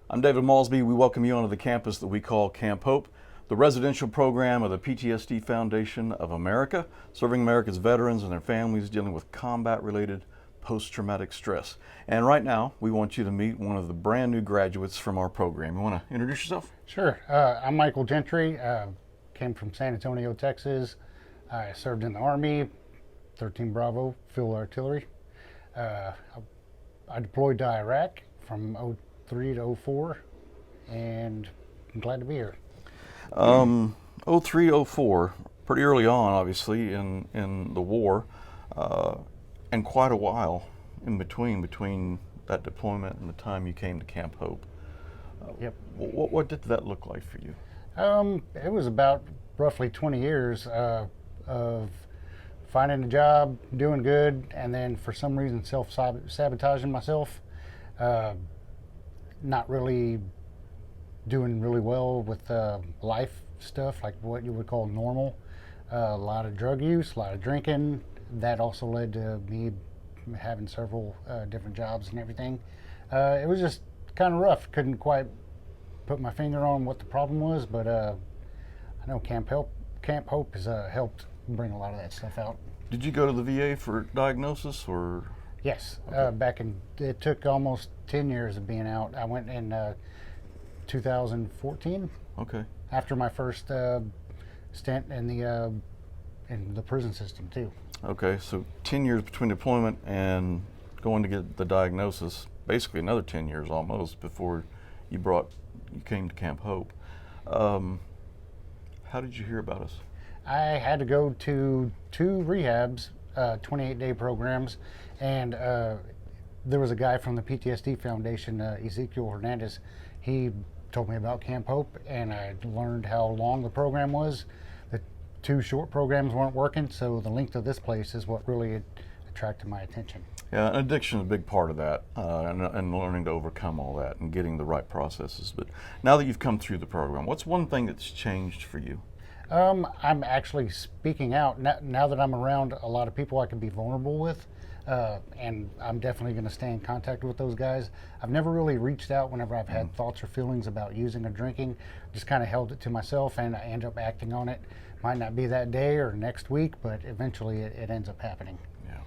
I'm David Malsby. We welcome you onto the campus that we call Camp Hope, the residential program of the PTSD Foundation of America, serving America's veterans and their families dealing with combat-related post-traumatic stress. And right now, we want you to meet one of the brand new graduates from our program. You want to introduce yourself? Sure. I'm Michael Gentry. Came from San Antonio, Texas. I served in the Army, 13 Bravo, Field Artillery. I deployed to Iraq from 03 to 04, and I'm glad to be here. 03, 04, pretty early on, obviously, in the war, and quite a while in between that deployment and the time you came to Camp Hope. Yep. What did that look like for you? It was about roughly 20 years of finding a job, doing good, and then for some reason self-sabotaging myself. Not really doing really well with life stuff, like what you would call normal. A lot of drug use, a lot of drinking. That also led to me having several different jobs and everything. It was just kind of rough. Couldn't quite put my finger on what the problem was, but I know Camp Hope has helped bring a lot of that stuff out. Did you go to the VA for diagnosis, or? Yes, Okay. it took almost 10 years of being out. I went in 2014. Okay. After my first stint in the prison system too. Okay, so 10 years between deployment and going to get the diagnosis, basically another 10 years almost before you came to Camp Hope. How did you hear about us? I had to go to 2 rehabs, 28-day programs, and there was a guy from the PTSD Foundation, Ezekiel Hernandez. He told me about Camp Hope, and I learned how long the program was. The 2 short programs weren't working, so the length of this place is what really attracted my attention. Yeah, addiction is a big part of that, and learning to overcome all that and getting the right processes. But now that you've come through the program, what's one thing that's changed for you? I'm actually speaking out now that I'm around a lot of people I can be vulnerable with, and I'm definitely going to stay in contact with those guys. I've never really reached out whenever I've had thoughts or feelings about using or drinking. Just kind of held it to myself, and I end up acting on it. Might not be that day or next week, but eventually it ends up happening. Yeah.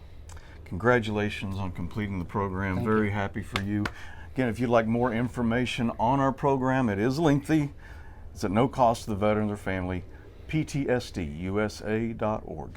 Congratulations on completing the program. Thank Very you. happy for you. Again, if you'd like more information on our program, it is lengthy. It's at no cost to the veteran or family. PTSDUSA.org.